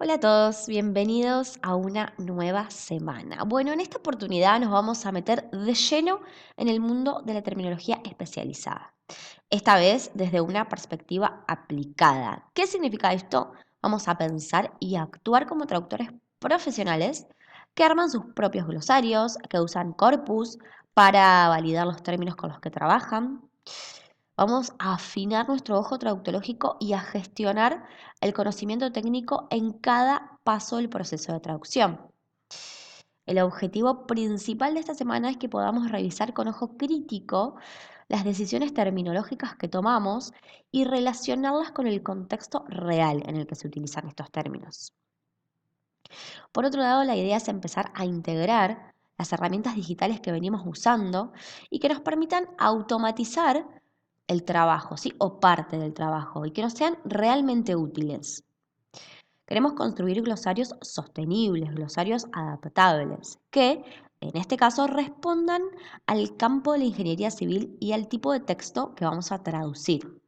Hola a todos, bienvenidos a una nueva semana. Bueno, en esta oportunidad nos vamos a meter de lleno en el mundo de la terminología especializada. Esta vez desde una perspectiva aplicada. ¿Qué significa esto? Vamos a pensar y actuar como traductores profesionales que arman sus propios glosarios, que usan corpus para validar los términos con los que trabajan. Vamos a afinar nuestro ojo traductológico y a gestionar el conocimiento técnico en cada paso del proceso de traducción. El objetivo principal de esta semana es que podamos revisar con ojo crítico las decisiones terminológicas que tomamos y relacionarlas con el contexto real en el que se utilizan estos términos. Por otro lado, la idea es empezar a integrar las herramientas digitales que venimos usando y que nos permitan automatizar el trabajo, ¿sí? O parte del trabajo y que nos sean realmente útiles. Queremos construir glosarios sostenibles, glosarios adaptables, que en este caso respondan al campo de la ingeniería civil y al tipo de texto que vamos a traducir.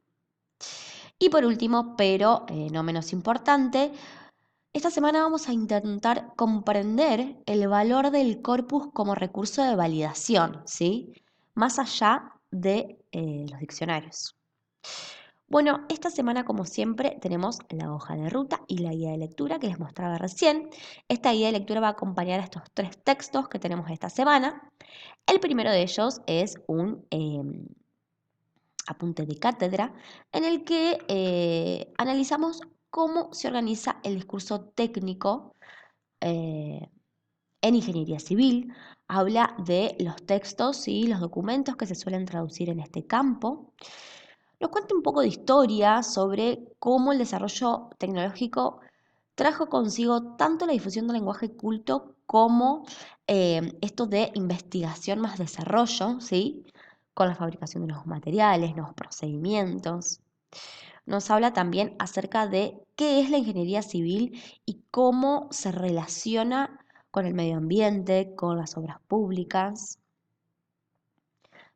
Y por último, pero no menos importante, esta semana vamos a intentar comprender el valor del corpus como recurso de validación, ¿sí? Más allá de los diccionarios. Bueno, esta semana, como siempre, tenemos la hoja de ruta y la guía de lectura que les mostraba recién. Esta guía de lectura va a acompañar a estos tres textos que tenemos esta semana. El primero de ellos es un apunte de cátedra en el que analizamos cómo se organiza el discurso técnico eh, en ingeniería civil. Habla de los textos y los documentos que se suelen traducir en este campo. Nos cuenta un poco de historia sobre cómo el desarrollo tecnológico trajo consigo tanto la difusión del lenguaje culto como esto de investigación más desarrollo, ¿sí? Con la fabricación de nuevos materiales, nuevos procedimientos. Nos habla también acerca de qué es la ingeniería civil y cómo se relaciona con el medio ambiente, con las obras públicas.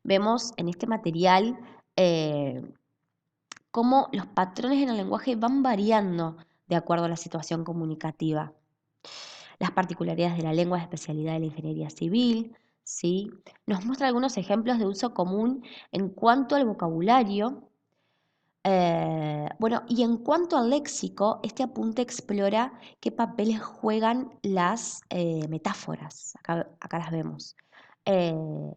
Vemos en este material eh, cómo los patrones en el lenguaje van variando de acuerdo a la situación comunicativa. Las particularidades de la lengua de especialidad de la ingeniería civil, ¿sí? Nos muestra algunos ejemplos de uso común en cuanto al vocabulario. Bueno, y en cuanto al léxico, este apunte explora qué papeles juegan las metáforas. Acá las vemos. Eh,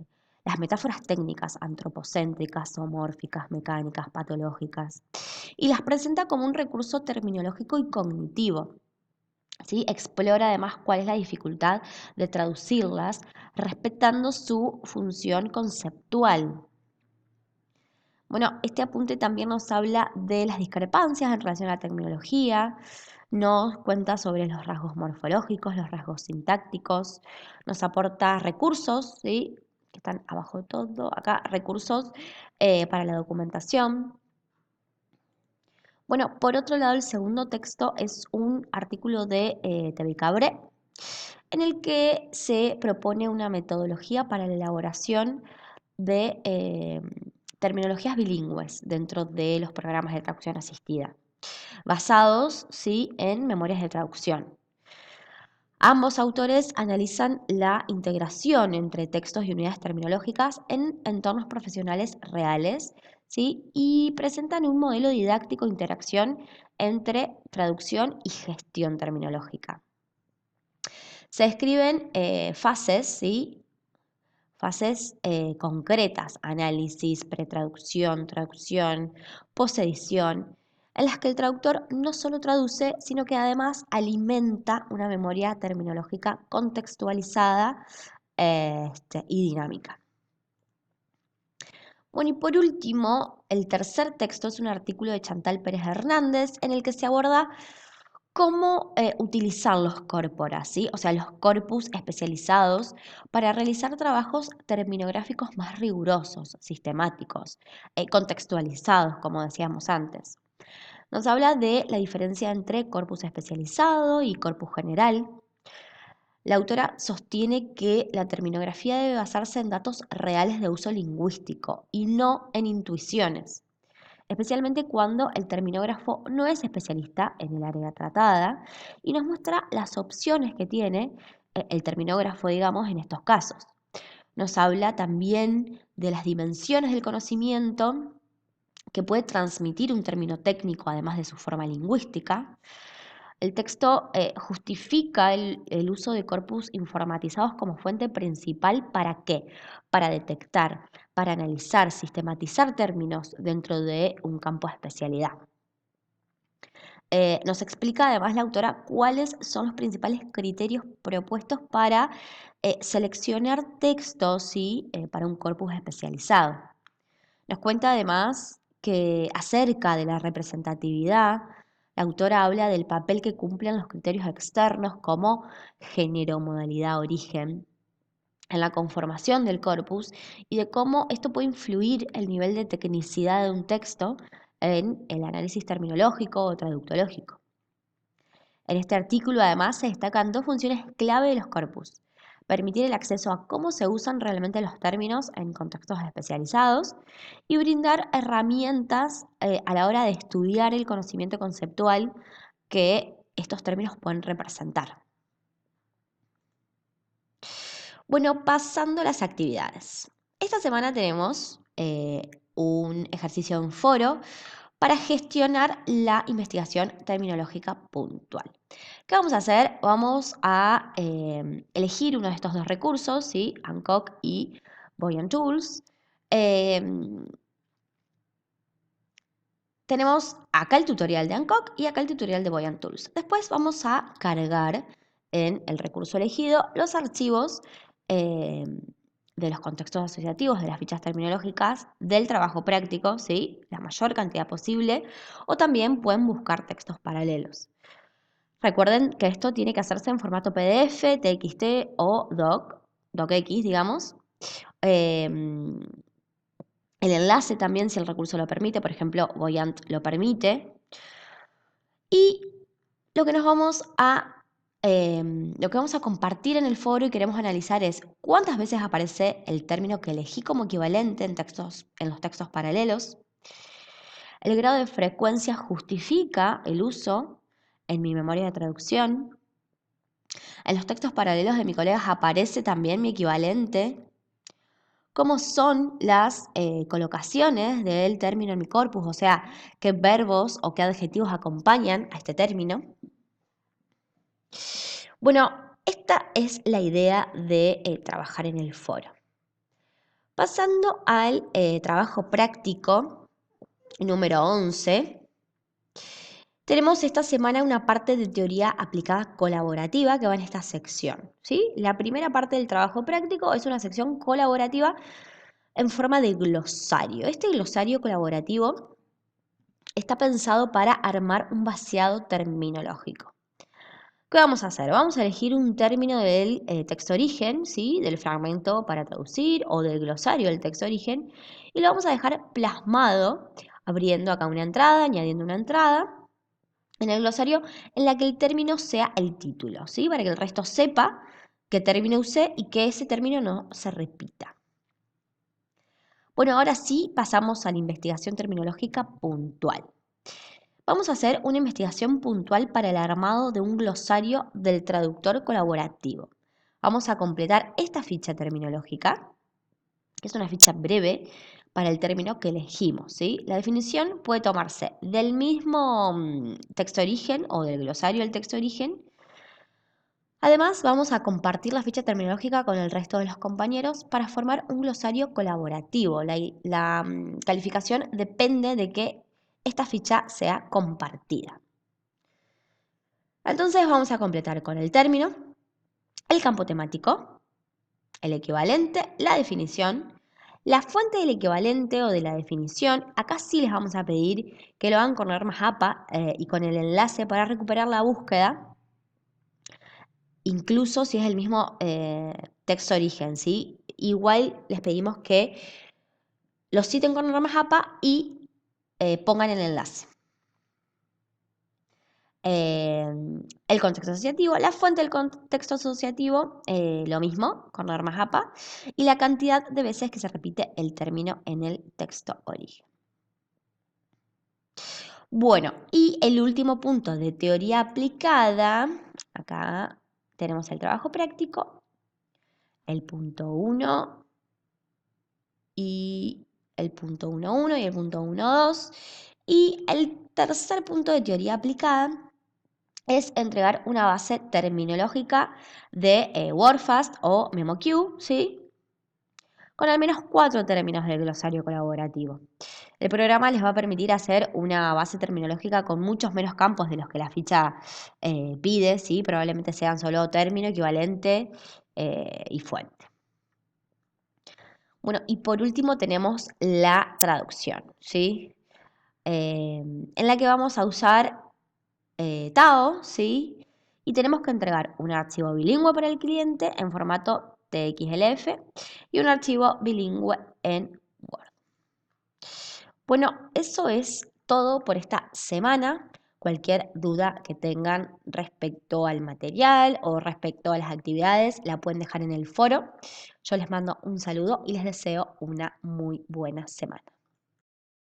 las metáforas técnicas, antropocéntricas, zoomórficas, mecánicas, patológicas. Y las presenta como un recurso terminológico y cognitivo. ¿Sí? Explora además cuál es la dificultad de traducirlas respetando su función conceptual. Bueno, este apunte también nos habla de las discrepancias en relación a la tecnología, nos cuenta sobre los rasgos morfológicos, los rasgos sintácticos, nos aporta recursos, ¿sí? Que están abajo de todo, acá recursos para la documentación. Bueno, por otro lado, el segundo texto es un artículo de Tevi Cabré, en el que se propone una metodología para la elaboración de terminologías bilingües dentro de los programas de traducción asistida, basados ¿sí? en memorias de traducción. Ambos autores analizan la integración entre textos y unidades terminológicas en entornos profesionales reales, ¿sí? Y presentan un modelo didáctico de interacción entre traducción y gestión terminológica. Se describen fases, ¿sí? Fases concretas, análisis, pretraducción, traducción, posedición, en las que el traductor no solo traduce, sino que además alimenta una memoria terminológica contextualizada y dinámica. Bueno, y por último, el tercer texto es un artículo de Chantal Pérez Hernández en el que se aborda cómo utilizar los corpora, ¿sí? O sea, los corpus especializados para realizar trabajos terminográficos más rigurosos, sistemáticos, contextualizados, como decíamos antes. Nos habla de la diferencia entre corpus especializado y corpus general. La autora sostiene que la terminografía debe basarse en datos reales de uso lingüístico y no en intuiciones. especialmente cuando el terminógrafo no es especialista en el área tratada y nos muestra las opciones que tiene el terminógrafo, digamos, en estos casos. Nos habla también de las dimensiones del conocimiento que puede transmitir un término técnico, además de su forma lingüística. El texto justifica el uso de corpus informatizados como fuente principal. ¿Para qué? Para detectar, para analizar, sistematizar términos dentro de un campo de especialidad. Nos explica además la autora cuáles son los principales criterios propuestos para seleccionar textos, ¿sí? Para un corpus especializado. Nos cuenta además que acerca de la representatividad, la autora habla del papel que cumplen los criterios externos como género, modalidad, origen en la conformación del corpus y de cómo esto puede influir el nivel de tecnicidad de un texto en el análisis terminológico o traductológico. En este artículo además se destacan dos funciones clave de los corpus: permitir el acceso a cómo se usan realmente los términos en contextos especializados y brindar herramientas a la hora de estudiar el conocimiento conceptual que estos términos pueden representar. Bueno, pasando a las actividades. Esta semana tenemos un ejercicio en foro para gestionar la investigación terminológica puntual. ¿Qué vamos a hacer? Vamos a elegir uno de estos dos recursos, ¿sí? Hancock y Voyant Tools. Tenemos acá el tutorial de Hancock y acá el tutorial de Voyant Tools. Después vamos a cargar en el recurso elegido los archivos eh, de los contextos asociativos, de las fichas terminológicas, del trabajo práctico, ¿sí? La mayor cantidad posible, o también pueden buscar textos paralelos. Recuerden que esto tiene que hacerse en formato PDF, TXT o docx, digamos. El enlace también, si el recurso lo permite, por ejemplo, Voyant lo permite. Y lo que lo que vamos a compartir en el foro y queremos analizar es cuántas veces aparece el término que elegí como equivalente en los textos paralelos. El grado de frecuencia justifica el uso en mi memoria de traducción. En los textos paralelos de mis colegas aparece también mi equivalente. ¿Cómo son las colocaciones del término en mi corpus? O sea, qué verbos o qué adjetivos acompañan a este término. Bueno, esta es la idea de trabajar en el foro. Pasando al trabajo práctico número 11. Tenemos esta semana una parte de teoría aplicada colaborativa que va en esta sección, ¿sí? La primera parte del trabajo práctico es una sección colaborativa en forma de glosario. Este glosario colaborativo está pensado para armar un vaciado terminológico. ¿Qué vamos a hacer? Vamos a elegir un término del texto origen, ¿sí? Del fragmento para traducir o del glosario del texto origen, y lo vamos a dejar plasmado, abriendo acá una entrada, añadiendo una entrada en el glosario en la que el término sea el título, ¿sí? Para que el resto sepa qué término usé y que ese término no se repita. Bueno, ahora sí pasamos a la investigación terminológica puntual. Vamos a hacer una investigación puntual para el armado de un glosario del traductor colaborativo. Vamos a completar esta ficha terminológica, que es una ficha breve para el término que elegimos, ¿sí? La definición puede tomarse del mismo texto origen o del glosario del texto origen. Además, vamos a compartir la ficha terminológica con el resto de los compañeros para formar un glosario colaborativo. La calificación depende de que esta ficha sea compartida. Entonces vamos a completar con el término, el campo temático, el equivalente, la definición, la fuente del equivalente o de la definición. Acá sí les vamos a pedir que lo hagan con normas APA y con el enlace para recuperar la búsqueda, incluso si es el mismo texto origen, ¿sí? Igual les pedimos que lo citen con normas APA y pongan el enlace. El contexto asociativo, la fuente del contexto asociativo, lo mismo, con normas APA, y la cantidad de veces que se repite el término en el texto origen. Bueno, y el último punto de teoría aplicada, acá tenemos el trabajo práctico, el punto 1 y el punto 1.1 y el punto 1.2. Y el tercer punto de teoría aplicada es entregar una base terminológica de WordFast o MemoQ, ¿sí? Con al menos 4 términos del glosario colaborativo. El programa les va a permitir hacer una base terminológica con muchos menos campos de los que la ficha pide, ¿sí? Probablemente sean solo término, equivalente y fuente. Bueno, y por último tenemos la traducción, ¿sí? En la que vamos a usar Tao, ¿sí? Y tenemos que entregar un archivo bilingüe para el cliente en formato TXLF y un archivo bilingüe en Word. Bueno, eso es todo por esta semana. Cualquier duda que tengan respecto al material o respecto a las actividades la pueden dejar en el foro. Yo les mando un saludo y les deseo una muy buena semana.